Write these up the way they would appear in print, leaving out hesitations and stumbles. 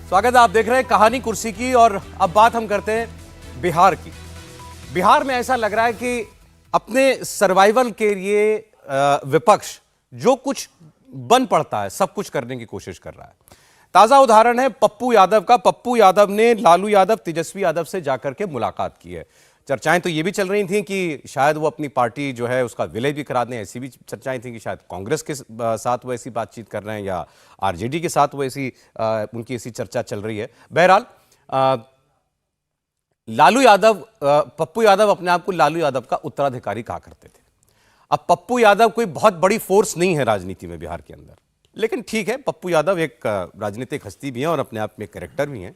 स्वागत है, आप देख रहे हैं कहानी कुर्सी की। और अब बात हम करते हैं बिहार की। बिहार में ऐसा लग रहा है कि अपने सर्वाइवल के लिए विपक्ष जो कुछ बन पड़ता है सब कुछ करने की कोशिश कर रहा है। ताजा उदाहरण है पप्पू यादव का। पप्पू यादव ने लालू यादव, तेजस्वी यादव से जाकर के मुलाकात की है। चर्चाएं तो ये भी चल रही थी कि शायद वो अपनी पार्टी जो है उसका विलय भी करा दें। ऐसी भी चर्चाएं थी कि शायद कांग्रेस के साथ वो ऐसी बातचीत कर रहे हैं या आरजेडी के साथ वो ऐसी उनकी ऐसी चर्चा चल रही है। बहरहाल लालू यादव, पप्पू यादव अपने आप को लालू यादव का उत्तराधिकारी कहा करते थे। अब पप्पू यादव कोई बहुत बड़ी फोर्स नहीं है राजनीति में बिहार के अंदर, लेकिन ठीक है, पप्पू यादव एक राजनीतिक हस्ती भी है और अपने आप में कैरेक्टर भी हैं।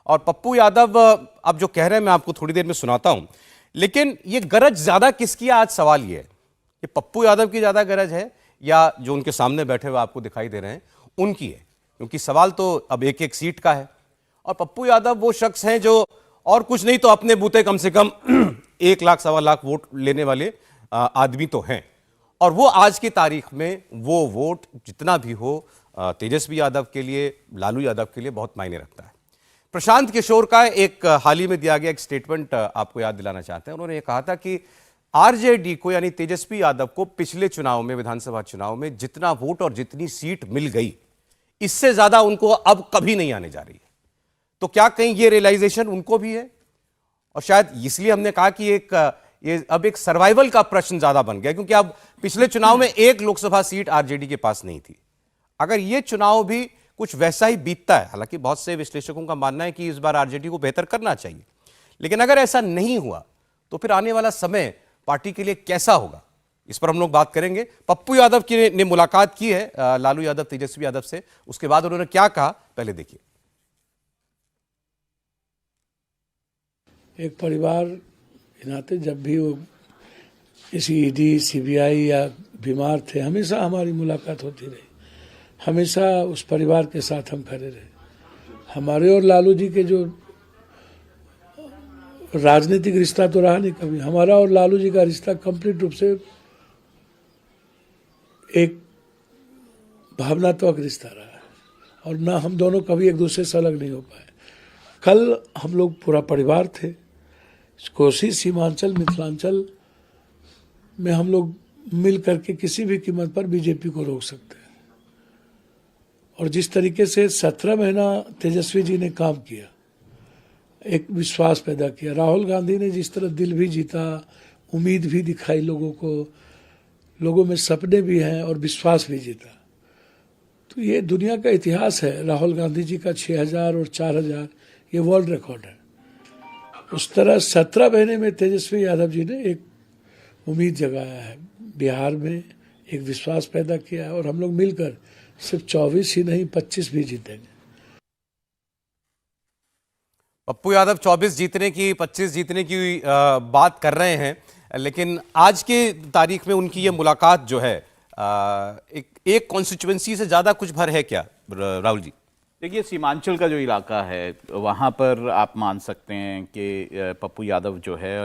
और पप्पू यादव अब जो कह रहे हैं मैं आपको थोड़ी देर में सुनाता हूं, लेकिन ये गरज ज्यादा किसकी है? आज सवाल ये है कि पप्पू यादव की ज्यादा गरज है या जो उनके सामने बैठे हुए आपको दिखाई दे रहे हैं उनकी है? क्योंकि सवाल तो अब एक एक सीट का है। और पप्पू यादव वो शख्स हैं जो और कुछ नहीं तो अपने बूते कम से कम 1 लाख सवा लाख वोट लेने वाले आदमी तो हैं। और वो आज की तारीख में वो वोट जितना भी हो तेजस्वी यादव के लिए, लालू यादव के लिए बहुत मायने रखता है। प्रशांत किशोर का एक हाल ही में दिया गया एक स्टेटमेंट आपको याद दिलाना चाहते हैं। उन्होंने ये कहा था कि आरजेडी को यानी तेजस्वी यादव को पिछले चुनाव में, विधानसभा चुनाव में जितना वोट और जितनी सीट मिल गई, इससे ज्यादा उनको अब कभी नहीं आने जा रही है। तो क्या कहीं ये रियलाइजेशन उनको भी है? और शायद इसलिए हमने कहा कि ये अब एक सर्वाइवल का प्रश्न ज्यादा बन गया, क्योंकि अब पिछले चुनाव में एक लोकसभा सीट आरजेडी के पास नहीं थी। अगर ये चुनाव भी कुछ वैसा ही बीतता है, हालांकि बहुत से विश्लेषकों का मानना है कि इस बार आरजेडी को बेहतर करना चाहिए, लेकिन अगर ऐसा नहीं हुआ तो फिर आने वाला समय पार्टी के लिए कैसा होगा, इस पर हम लोग बात करेंगे। पप्पू यादव की ने मुलाकात की है लालू यादव, तेजस्वी यादव से। उसके बाद उन्होंने क्या कहा, पहले देखिए। एक परिवार के नाते जब भी वो किसी ईडी, सीबीआई या बीमार थे, हमेशा हमारी मुलाकात होती रही। हमेशा उस परिवार के साथ हम खड़े रहे। हमारे और लालू जी के जो राजनीतिक रिश्ता तो रहा नहीं कभी। हमारा और लालू जी का रिश्ता कंप्लीट रूप से एक भावनात्मक रिश्ता रहा है, और ना हम दोनों कभी एक दूसरे से अलग नहीं हो पाए। कल हम लोग पूरा परिवार थे। कोसी, सीमांचल, मिथिलांचल में हम लोग मिल करके किसी भी कीमत पर बीजेपी को रोक सकते हैं। और जिस तरीके से 17 महीना तेजस्वी जी ने काम किया, एक विश्वास पैदा किया, राहुल गांधी ने जिस तरह दिल भी जीता, उम्मीद भी दिखाई लोगों को, लोगों में सपने भी हैं और विश्वास भी जीता, तो ये दुनिया का इतिहास है। राहुल गांधी जी का 6000 और 4000 ये वर्ल्ड रिकॉर्ड है। उस तरह 17 महीने में तेजस्वी यादव जी ने एक उम्मीद जगाया है, बिहार में एक विश्वास पैदा किया है, और हम लोग मिलकर सिर्फ 24 ही नहीं 25 भी जीतेंगे। पप्पू यादव 24 जीतने की, 25 जीतने की बात कर रहे हैं, लेकिन आज की तारीख में उनकी ये मुलाकात जो है एक कॉन्स्टिट्यूएंसी से ज्यादा कुछ भर है क्या राहुल जी? देखिए, सीमांचल का जो इलाका है वहाँ पर आप मान सकते हैं कि पप्पू यादव जो है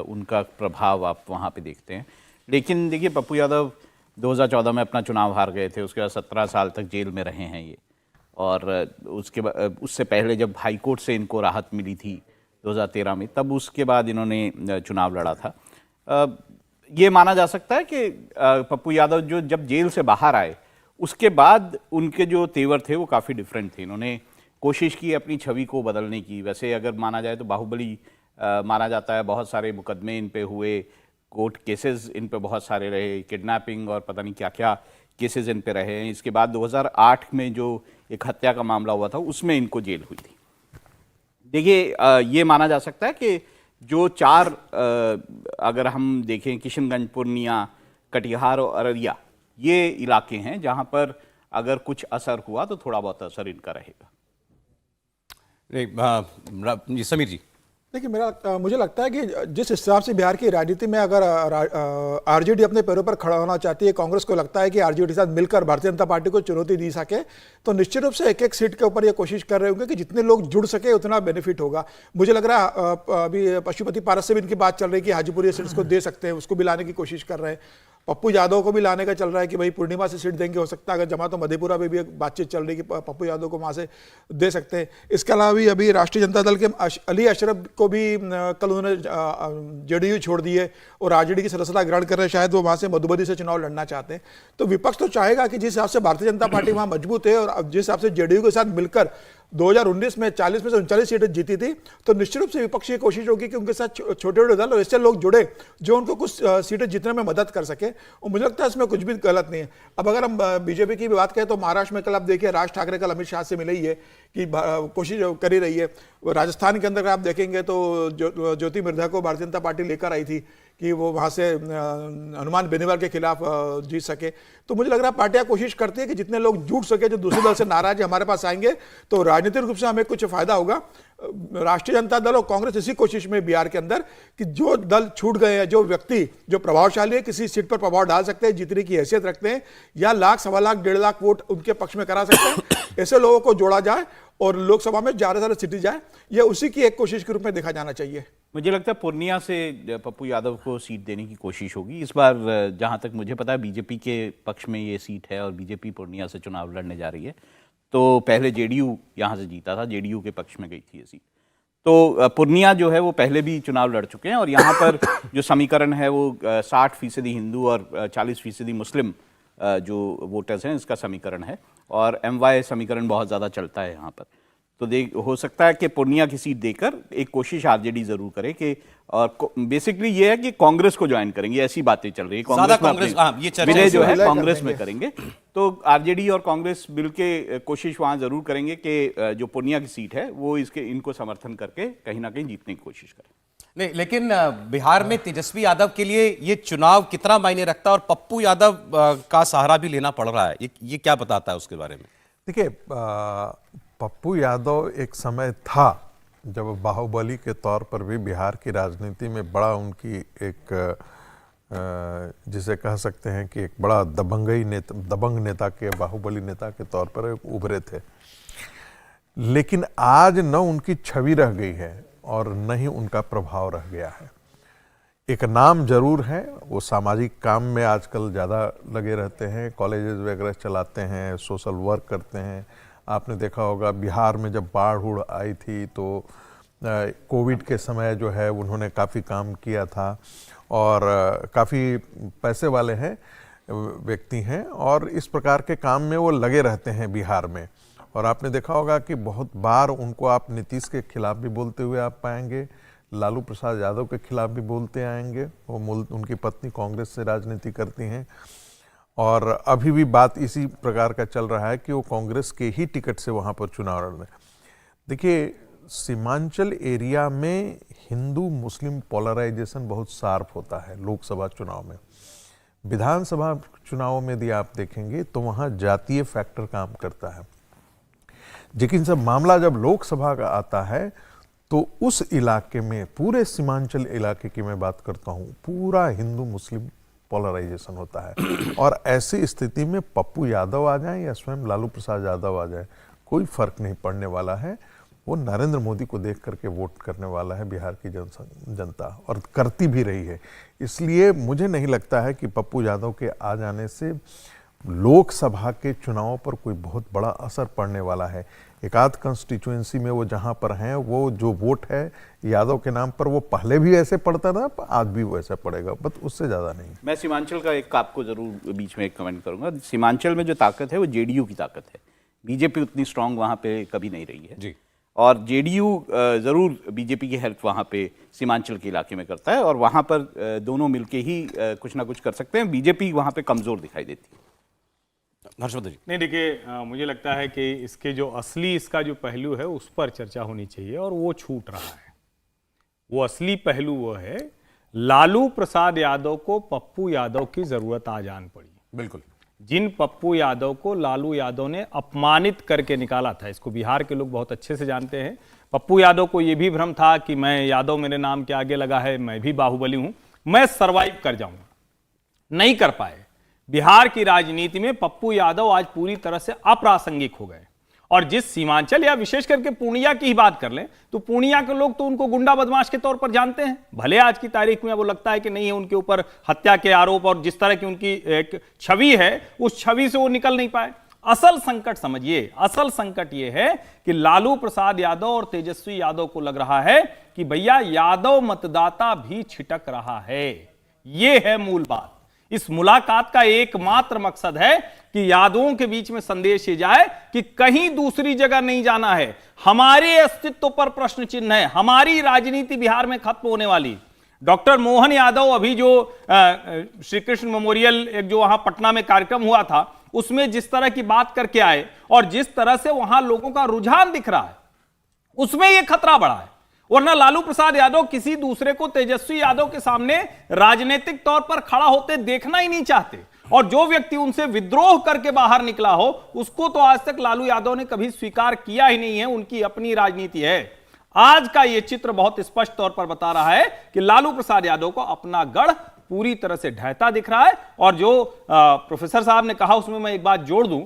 उनका प्रभाव आप वहाँ पे देखते हैं। लेकिन देखिए, पप्पू यादव 2014 में अपना चुनाव हार गए थे, उसके बाद 17 साल तक जेल में रहे हैं ये। और उसके बाद, उससे पहले जब हाई कोर्ट से इनको राहत मिली थी 2013 में, तब उसके बाद इन्होंने चुनाव लड़ा था। ये माना जा सकता है कि पप्पू यादव जो जब जेल से बाहर आए उसके बाद उनके जो तेवर थे वो काफ़ी डिफरेंट थे। इन्होंने कोशिश की अपनी छवि को बदलने की। वैसे अगर माना जाए तो बाहुबली माना जाता है, बहुत सारे मुकदमे इन पे हुए, कोर्ट केसेस इन पे बहुत सारे रहे, किडनैपिंग और पता नहीं क्या क्या केसेस इन पे रहे हैं। इसके बाद 2008 में जो एक हत्या का मामला हुआ था उसमें इनको जेल हुई थी। देखिए, ये माना जा सकता है कि जो 4 अगर हम देखें, किशनगंज, पूर्णिया, कटिहार और अररिया, ये इलाके हैं जहां पर अगर कुछ असर हुआ तो थोड़ा बहुत असर इनका रहेगा। समीर जी, देखिए, मुझे लगता है कि जिस हिसाब से बिहार की राजनीति में अगर आरजेडी अपने पैरों पर खड़ा होना चाहती है, कांग्रेस को लगता है कि आरजेडी के साथ मिलकर भारतीय जनता पार्टी को चुनौती दी सके, तो निश्चित रूप से एक एक सीट के ऊपर ये कोशिश कर रहे होंगे कि जितने लोग जुड़ सके उतना बेनिफिट होगा। मुझे लग रहा है अभी पशुपति पारस से भी इनकी बात चल रही है कि हाजीपुर सीट्स को दे सकते हैं, उसको भी लाने की कोशिश कर रहे हैं। पप्पू यादव को भी लाने का चल रहा है कि भाई पूर्णिमा से सीट देंगे, हो सकता है अगर जमा तो मधेपुरा में भी एक बातचीत चल रही है कि पप्पू यादव को वहाँ से दे सकते हैं। इसके अलावा भी अभी राष्ट्रीय जनता दल के अली अशरफ को भी कल उन्होंने जेडीयू छोड़ दी है और आरजेडी की सदस्यता ग्रहण कर रहे हैं, शायद वो वहाँ से मधुबनी से चुनाव लड़ना चाहते हैं। तो विपक्ष तो चाहेगा कि जिस हिसाब से भारतीय जनता पार्टी वहाँ मजबूत है और जिस हिसाब से जेडीयू के साथ मिलकर 2019 में 40 में से 39 सीटें जीती थी, तो निश्चित रूप से विपक्ष की कोशिश होगी कि उनके साथ छोटे छोटे दल और ऐसे लोग जुड़े जो उनको कुछ सीटें जीतने में मदद कर सके। और मुझे लगता है इसमें कुछ भी गलत नहीं है। अब अगर हम बीजेपी की भी बात करें तो महाराष्ट्र में कल आप देखिए राज ठाकरे कल अमित शाह से मिले ही है कि कोशिश कर ही रही है। राजस्थान के अंदर आप देखेंगे तो ज्योति मिर्धा को भारतीय जनता पार्टी लेकर आई थी कि वो वहाँ से हनुमान बेनीवाल के खिलाफ जीत सके। तो मुझे लग रहा है पार्टियां कोशिश करती है कि जितने लोग जुट सके, जो दूसरे दल से नाराज है हमारे पास आएंगे तो राजनीतिक रूप से हमें कुछ फायदा होगा। राष्ट्रीय जनता दल और कांग्रेस इसी कोशिश में बिहार के अंदर कि जो दल छूट गए हैं, जो व्यक्ति जो प्रभावशाली है, किसी सीट पर प्रभाव डाल सकते हैं, जीतने की हैसियत रखते हैं या लाख, सवा लाख, 1.5 लाख वोट उनके पक्ष में करा सकते हैं, ऐसे लोगों को जोड़ा जाए और लोकसभा में ज्यादा से ज्यादा सीटें जाए, यह उसी की एक कोशिश के रूप में देखा जाना चाहिए। मुझे लगता है पूर्णिया से पप्पू यादव को सीट देने की कोशिश होगी इस बार। जहां तक मुझे पता है बीजेपी के पक्ष में ये सीट है और बीजेपी पूर्णिया से चुनाव लड़ने जा रही है। तो पहले जेडीयू यहां से जीता था, जेडीयू के पक्ष में गई थी ये सीट। तो पूर्णिया जो है वो पहले भी चुनाव लड़ चुके हैं और यहाँ पर जो समीकरण है वो 60% हिंदू और 40% मुस्लिम जो वोटर्स हैं इसका समीकरण है और MY समीकरण बहुत ज़्यादा चलता है यहाँ पर। तो हो सकता है कि पूर्णिया की सीट देकर एक कोशिश आरजेडी जरूर करे कि, और बेसिकली ये है कि कांग्रेस को ज्वाइन करेंगे, ऐसी बातें चल रही है। विलय जो है कांग्रेस में करेंगे, तो आरजेडी और कांग्रेस मिलके कोशिश वहां जरूर करेंगे कि जो पूर्णिया की सीट है वो इनको समर्थन करके कहीं ना कहीं जीतने की कोशिश करें। नहीं, लेकिन बिहार में तेजस्वी यादव के लिए ये चुनाव कितना मायने रखता है और पप्पू यादव का सहारा भी लेना पड़ रहा है, ये क्या बताता है उसके बारे में? देखिए, पप्पू यादव एक समय था जब बाहुबली के तौर पर भी बिहार की राजनीति में बड़ा उनकी एक जिसे कह सकते हैं कि एक बड़ा दबंग नेता के, बाहुबली नेता के तौर पर उभरे थे। लेकिन आज न उनकी छवि रह गई है और न ही उनका प्रभाव रह गया है। एक नाम जरूर है, वो सामाजिक काम में आजकल ज़्यादा लगे रहते हैं, कॉलेजेस वगैरह चलाते हैं, सोशल वर्क करते हैं। आपने देखा होगा बिहार में जब बाढ़ आई थी तो कोविड के समय जो है उन्होंने काफ़ी काम किया था और काफ़ी पैसे वाले हैं, व्यक्ति हैं और इस प्रकार के काम में वो लगे रहते हैं बिहार में। और आपने देखा होगा कि बहुत बार उनको आप नीतीश के खिलाफ भी बोलते हुए आप पाएंगे, लालू प्रसाद यादव के खिलाफ भी बोलते आएंगे। वो उनकी पत्नी कांग्रेस से राजनीति करती हैं और अभी भी बात इसी प्रकार का चल रहा है कि वो कांग्रेस के ही टिकट से वहाँ पर चुनाव लड़ रहे हैं। देखिए, सीमांचल एरिया में हिंदू मुस्लिम पोलराइजेशन बहुत शार्प होता है लोकसभा चुनाव में। विधानसभा चुनाव में यदि आप देखेंगे तो वहाँ जातीय फैक्टर काम करता है, लेकिन जब मामला जब लोकसभा का आता है तो उस इलाके में, पूरे सीमांचल इलाके की मैं बात करता हूँ, पूरा हिंदू मुस्लिम पोलराइजेशन होता है। और ऐसी स्थिति में पप्पू यादव आ जाएं या स्वयं लालू प्रसाद यादव आ जाए, कोई फर्क नहीं पड़ने वाला है। वो नरेंद्र मोदी को देख करके वोट करने वाला है बिहार की जनता, और करती भी रही है। इसलिए मुझे नहीं लगता है कि पप्पू यादव के आ जाने से लोकसभा के चुनावों पर कोई बहुत बड़ा असर पड़ने वाला है। एक आध कंस्टिट्यूएंसी में वो जहां पर हैं, वो जो वोट है यादव के नाम पर वो पहले भी ऐसे पड़ता था, आज भी वो ऐसा पड़ेगा, बस उससे ज्यादा नहीं। मैं सीमांचल का एक आपको जरूर बीच में एक कमेंट करूंगा। सीमांचल में जो ताकत है वो जेडीयू की ताकत है, बीजेपी उतनी स्ट्रांग वहां पे कभी नहीं रही है जी। और जेडीयू जरूर बीजेपी की हेल्प वहां पे सीमांचल के इलाके में करता है और वहां पर दोनों मिलके ही कुछ ना कुछ कर सकते हैं। बीजेपी वहां पे कमजोर दिखाई देती है। हर्षवर्धन जी। नहीं, देखिए, मुझे लगता है कि इसके जो असली इसका जो पहलू है उस पर चर्चा होनी चाहिए और वो छूट रहा है। वो असली पहलू वो है, लालू प्रसाद यादव को पप्पू यादव की जरूरत आ जान पड़ी। बिल्कुल। जिन पप्पू यादव को लालू यादव ने अपमानित करके निकाला था, इसको बिहार के लोग बहुत अच्छे से जानते हैं। पप्पू यादव को यह भी भ्रम था कि मैं यादव मेरे नाम के आगे लगा है, मैं भी बाहुबली हूं, मैं सरवाइव कर जाऊंगा। नहीं कर पाए। बिहार की राजनीति में पप्पू यादव आज पूरी तरह से अप्रासंगिक हो गए और जिस सीमांचल या विशेष करके पूर्णिया की ही बात कर लें तो पूर्णिया के लोग तो उनको गुंडा बदमाश के तौर पर जानते हैं, भले आज की तारीख में वो लगता है कि नहीं है, उनके ऊपर हत्या के आरोप और जिस तरह की उनकी एक छवि है उस छवि से वो निकल नहीं पाए। असल संकट समझिए, असल संकट ये है कि लालू प्रसाद यादव और तेजस्वी यादव को लग रहा है कि भैया यादव मतदाता भी छिटक रहा है। ये है मूल बात। इस मुलाकात का एकमात्र मकसद है कि यादवों के बीच में संदेश ये जाए कि कहीं दूसरी जगह नहीं जाना है, हमारे अस्तित्व पर प्रश्न चिन्ह है, हमारी राजनीति बिहार में खत्म होने वाली। डॉक्टर मोहन यादव अभी जो श्री कृष्ण मेमोरियल एक जो वहां पटना में कार्यक्रम हुआ था उसमें जिस तरह की बात करके आए और जिस तरह से वहां लोगों का रुझान दिख रहा है उसमें यह खतरा बढ़ा है। वरना लालू प्रसाद यादव किसी दूसरे को तेजस्वी यादव के सामने राजनीतिक तौर पर खड़ा होते देखना ही नहीं चाहते, और जो व्यक्ति उनसे विद्रोह करके बाहर निकला हो उसको तो आज तक लालू यादव ने कभी स्वीकार किया ही नहीं है। उनकी अपनी राजनीति है। आज का यह चित्र बहुत स्पष्ट तौर पर बता रहा है कि लालू प्रसाद यादव को अपना गढ़ पूरी तरह से ढहता दिख रहा है। और जो प्रोफेसर साहब ने कहा उसमें मैं एक बात जोड़ दूं,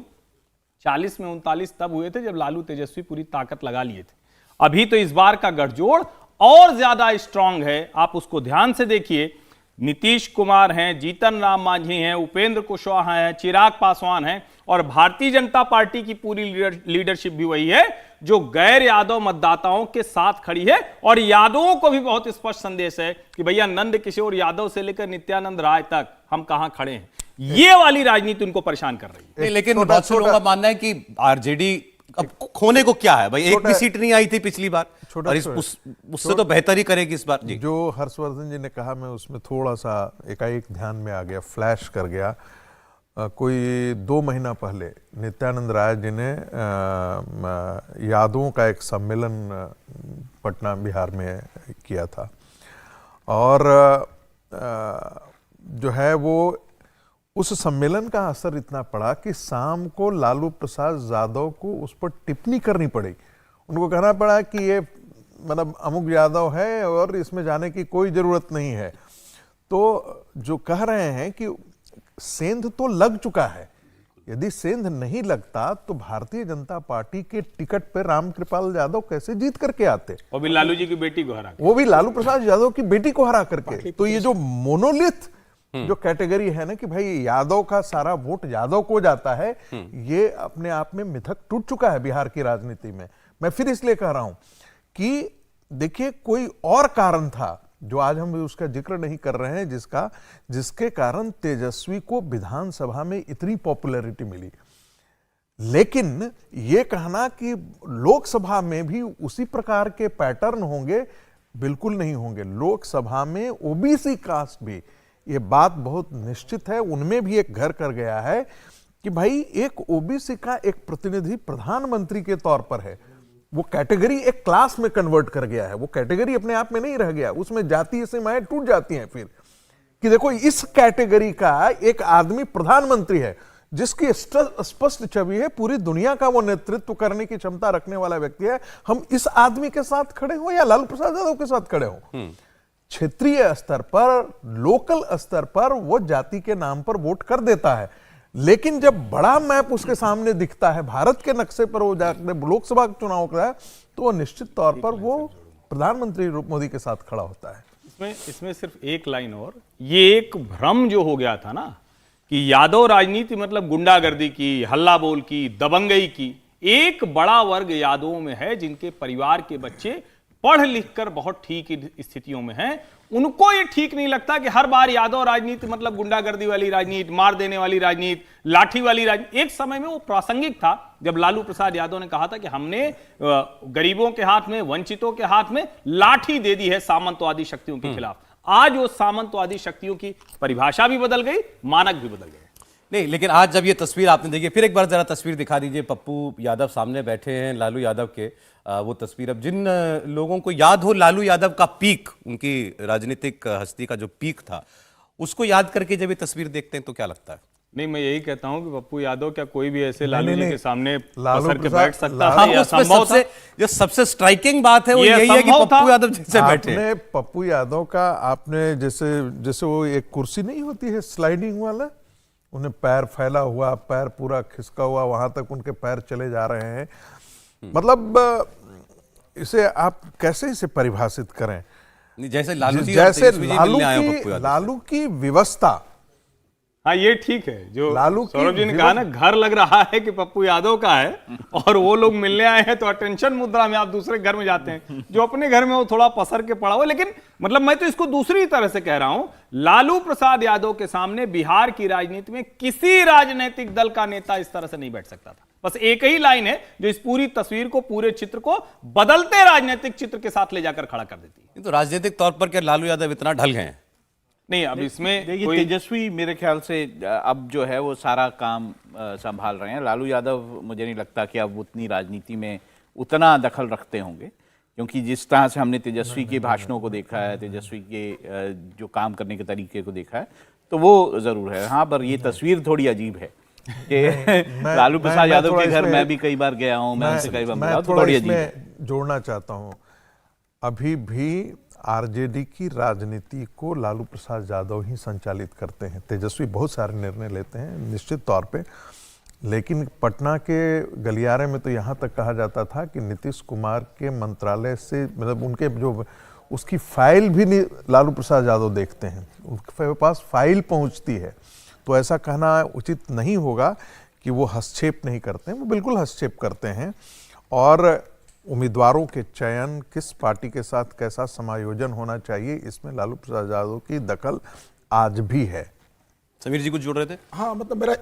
40 में 39 तब हुए थे जब लालू तेजस्वी पूरी ताकत लगा लिए थे। अभी तो इस बार का गठजोड़ और ज्यादा स्ट्रांग है, आप उसको ध्यान से देखिए। नीतीश कुमार हैं, जीतन राम मांझी हैं, उपेंद्र कुशवाहा हैं, चिराग पासवान हैं, और भारतीय जनता पार्टी की पूरी लीडरशिप भी वही है जो गैर यादव मतदाताओं के साथ खड़ी है। और यादवों को भी बहुत स्पष्ट संदेश है कि भैया नंद किशोर यादव से लेकर नित्यानंद राय तक हम कहां खड़े हैं। ये वाली राजनीति उनको परेशान कर रही है। नहीं, लेकिन बहुत से लोगों का मानना है कि आरजेडी अब खोने को क्या है भाई, एक भी सीट नहीं आई थी पिछली बार और उससे तो बेहतर ही करेगी इस बार जी। जो हर्षवर्धन जी ने कहा मैं उसमें थोड़ा सा एकाएक ध्यान में आ गया, फ्लैश कर गया। कोई 2 महीना पहले नित्यानंद राय जी ने यादवों का एक सम्मेलन पटना बिहार में किया था, और जो है वो उस सम्मेलन का असर इतना पड़ा कि शाम को लालू प्रसाद यादव को उस पर टिप्पणी करनी पड़ी। उनको कहना पड़ा कि ये मतलब अमुक यादव है और इसमें जाने की कोई जरूरत नहीं है। तो जो कह रहे हैं कि सेंध तो लग चुका है, यदि सेंध नहीं लगता तो भारतीय जनता पार्टी के टिकट पर रामकृपाल यादव कैसे जीत करके आते, वो भी लालू जी की बेटी को हरा, वो भी लालू प्रसाद यादव की बेटी को हरा करके। तो ये जो मोनोलिथ जो कैटेगरी है ना कि भाई यादव का सारा वोट यादव को जाता है, ये अपने आप में मिथक टूट चुका है बिहार की राजनीति में। मैं फिर इसलिए कह रहा हूं कि देखिए कोई और कारण था जो आज हम उसका जिक्र नहीं कर रहे हैं, जिसके कारण तेजस्वी को विधानसभा में इतनी पॉपुलैरिटी मिली। लेकिन यह कहना कि लोकसभा में भी उसी प्रकार के पैटर्न होंगे, बिल्कुल नहीं होंगे। लोकसभा में ओबीसी कास्ट भी, ये बात बहुत निश्चित है, उनमें भी एक घर कर गया है कि भाई एक ओबीसी का एक प्रतिनिधि प्रधानमंत्री के तौर पर है। वो कैटेगरी एक क्लास में कन्वर्ट कर गया है, वो कैटेगरी अपने आप में नहीं रह गया, उसमें जातीय सीमाएं टूट जाती हैं फिर कि देखो इस कैटेगरी का एक आदमी प्रधानमंत्री है जिसकी स्पष्ट छवि है, पूरी दुनिया का वो नेतृत्व करने की क्षमता रखने वाला व्यक्ति है। हम इस आदमी के साथ खड़े हो या लालू प्रसाद यादव के साथ खड़े हो, क्षेत्रीय स्तर पर, लोकल स्तर पर वो जाति के नाम पर वोट कर देता है। लेकिन जब बड़ा मैप उसके सामने दिखता है, भारत के नक्शे पर वो जाकर लोकसभा चुनाव का है, तो वो निश्चित तौर पर वो प्रधानमंत्री मोदी के साथ खड़ा होता है। इसमें सिर्फ एक लाइन और, ये एक भ्रम जो हो गया था ना कि यादव राजनीति मतलब गुंडागर्दी की, हल्ला बोल की, दबंगई की। एक बड़ा वर्ग यादवों में है जिनके परिवार के बच्चे पढ़ लिख कर बहुत ठीक स्थितियों में हैं। उनको ये ठीक नहीं लगता कि हर बार यादव राजनीति मतलब गुंडागर्दी वाली राजनीति, मार देने वाली राजनीति, लाठी वाली राजनीति। एक समय में वो प्रासंगिक था जब लालू प्रसाद यादव ने कहा था कि हमने गरीबों के हाथ में, वंचितों के हाथ में लाठी दे दी है सामंतवादी शक्तियों के खिलाफ। आज वो सामंतवादी शक्तियों की परिभाषा भी बदल गई, मानक भी बदल गए। नहीं, लेकिन आज जब ये तस्वीर आपने देखी, फिर एक बार जरा तस्वीर दिखा दीजिए। पप्पू यादव सामने बैठे हैं लालू यादव के, वो तस्वीर। अब जिन लोगों को याद हो लालू यादव का पीक, उनकी राजनीतिक हस्ती का जो पीक था, उसको याद करके जब ये तस्वीर देखते हैं तो क्या लगता है? नहीं, मैं यही कहता हूं कि पप्पू यादव क्या कोई भी ऐसे लालू जी के सामने लालू पसर के बैठ सकता हाँ, है? उसमें जो सबसे स्ट्राइकिंग बात है वो यही है कि पप्पू यादव जैसे बैठे। आपने पप्पू यादव का, आपने जैसे वो एक कुर्सी नहीं होती है स्लाइडिंग वाला, उन्हें पैर फैला हुआ, पैर पूरा खिसका हुआ, वहां तक उनके पैर चले जा रहे हैं। मतलब इसे आप कैसे इसे परिभाषित करें? नहीं, जैसे लालू जी और जैसे तेजस्वी जी मिलने आए हो पप्पू यादव से। लालू की व्यवस्था, हाँ ये ठीक है जो लालू की सौरभ जी ने कहा ना, घर लग रहा है कि पप्पू यादव का है और वो लोग मिलने आए हैं, तो अटेंशन मुद्रा में आप दूसरे घर में जाते हैं, जो अपने घर में वो थोड़ा पसर के पड़ा हुआ। लेकिन मतलब मैं तो इसको दूसरी तरह से कह रहा हूं, लालू प्रसाद यादव के सामने बिहार की राजनीति में किसी राजनीतिक दल का नेता इस तरह से नहीं बैठ सकता था। बस एक ही लाइन है जो इस पूरी तस्वीर को, पूरे चित्र को बदलते राजनीतिक चित्र के साथ ले जाकर खड़ा कर देती है। तो राजनीतिक तौर पर क्या लालू यादव इतना ढल गए हैं? नहीं, अब इसमें देखिए तेजस्वी मेरे ख्याल से अब जो है वो सारा काम संभाल रहे हैं। लालू यादव मुझे नहीं लगता कि अब उतनी राजनीति में उतना दखल रखते होंगे, क्योंकि जिस तरह से हमने तेजस्वी के भाषणों को देखा है, तेजस्वी के जो काम करने के तरीके को देखा है, तो वो जरूर है। हाँ, पर ये तस्वीर थोड़ी अजीब है कि लालू प्रसाद यादव के घर मैं भी कई बार गया हूँ, मैं उनसे कई बार मिला हूं, तो थोड़ी अजीब है। जोड़ना चाहता हूं, अभी भी आरजेडी की राजनीति को लालू प्रसाद यादव ही संचालित करते हैं। तेजस्वी बहुत सारे निर्णय लेते हैं निश्चित तौर पे, लेकिन पटना के गलियारे में तो यहाँ तक कहा जाता था कि नीतीश कुमार के मंत्रालय से, मतलब उनके जो उसकी फाइल भी लालू प्रसाद यादव देखते हैं, उनके पास फाइल पहुँचती है। तो ऐसा कहना उचित नहीं होगा कि वो हस्तक्षेप नहीं करते हैं, वो बिल्कुल हस्तक्षेप करते हैं। और उम्मीदवारों के चयन, किस पार्टी के साथ कैसा समायोजन होना चाहिए, इसमें लालू प्रसाद यादव की दखल आज भी है। समीर जी कुछ जोड़ रहे थे? हाँ, मतलब मेरा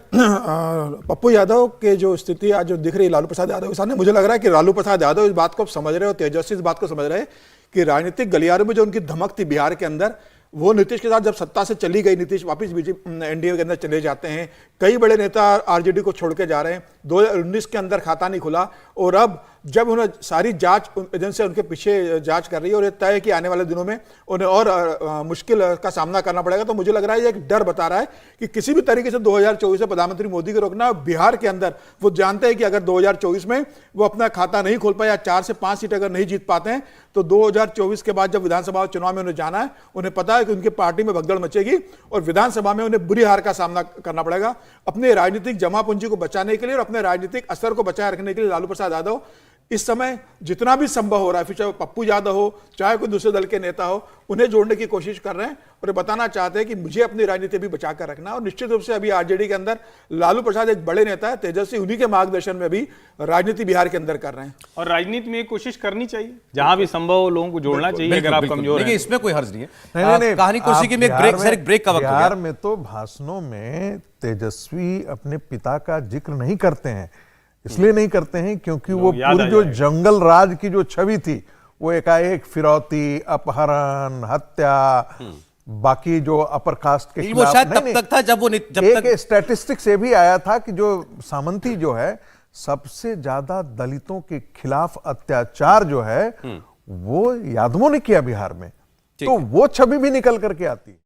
पप्पू यादव के जो स्थिति आज जो दिख रही है लालू प्रसाद यादव के सामने, मुझे लग रहा है कि लालू प्रसाद यादव इस बात को समझ रहे हो, तेजस्वी इस बात को समझ रहे हैं कि राजनीतिक गलियारों में जो उनकी धमक थी बिहार के अंदर, वो नीतीश के साथ जब सत्ता से चली गई, नीतीश वापस बीजेपी एनडीए के अंदर चले जाते हैं, कई बड़े नेता आरजेडी को छोड़ के जा रहे हैं, 2019 के अंदर खाता नहीं खुला, और अब जब उन्हें सारी जांच एजेंसी उनके पीछे जांच कर रही है और ये तय है कि आने वाले दिनों में उन्हें और मुश्किल का सामना करना पड़ेगा, तो मुझे लग रहा है ये एक डर बता रहा है कि किसी भी तरीके से 2024 में प्रधानमंत्री मोदी को रोकना। बिहार के अंदर वो जानते हैं कि अगर 2024 में वो अपना खाता नहीं खोल पाए या 4 से 5 सीट अगर नहीं जीत पाते हैं, तो 2024 के बाद जब विधानसभा चुनाव में उन्हें जाना है, उन्हें पता है कि उनकी पार्टी में भगदड़ मचेगी और विधानसभा में उन्हें बुरी हार का सामना करना पड़ेगा। अपने राजनीतिक जमा पूंजी को बचाने के लिए और अपने राजनीतिक असर को बचाए रखने के लिए लालू प्रसाद यादव इस समय जितना भी संभव हो रहा है, फिर चाहे पप्पू यादव हो, चाहे कोई दूसरे दल के नेता हो, उन्हें जोड़ने की कोशिश कर रहे हैं और बताना चाहते हैं कि मुझे अपनी राजनीति भी बचा कर रखना। और निश्चित रूप से अभी आरजेडी के अंदर लालू प्रसाद एक बड़े नेता है, तेजस्वी उन्हीं के मार्गदर्शन में भी राजनीति बिहार के अंदर कर रहे हैं। और राजनीति में कोशिश करनी चाहिए, जहां भी संभव हो लोगों को जोड़ना चाहिए अगर आप कमजोर हैं। इसमें कोई हर्ज नहीं है। नहीं, कहानी कुर्सी की में एक ब्रेक का वक्त हो गया। बिहार में तो भाषणों में तेजस्वी अपने पिता का जिक्र नहीं करते हैं, इसलिए नहीं करते हैं क्योंकि वो पूरी जो जंगल राज की जो छवि थी, वो एकाएक फिरौती, अपहरण, हत्या, बाकी जो अपर कास्ट के खिलाफ, वो शायद तब तक था जब एक स्टैटिस्टिक्स ये भी आया था कि जो सामंती जो है, सबसे ज्यादा दलितों के खिलाफ अत्याचार जो है वो यादवों ने किया बिहार में, तो वो छवि भी निकल करके आती है।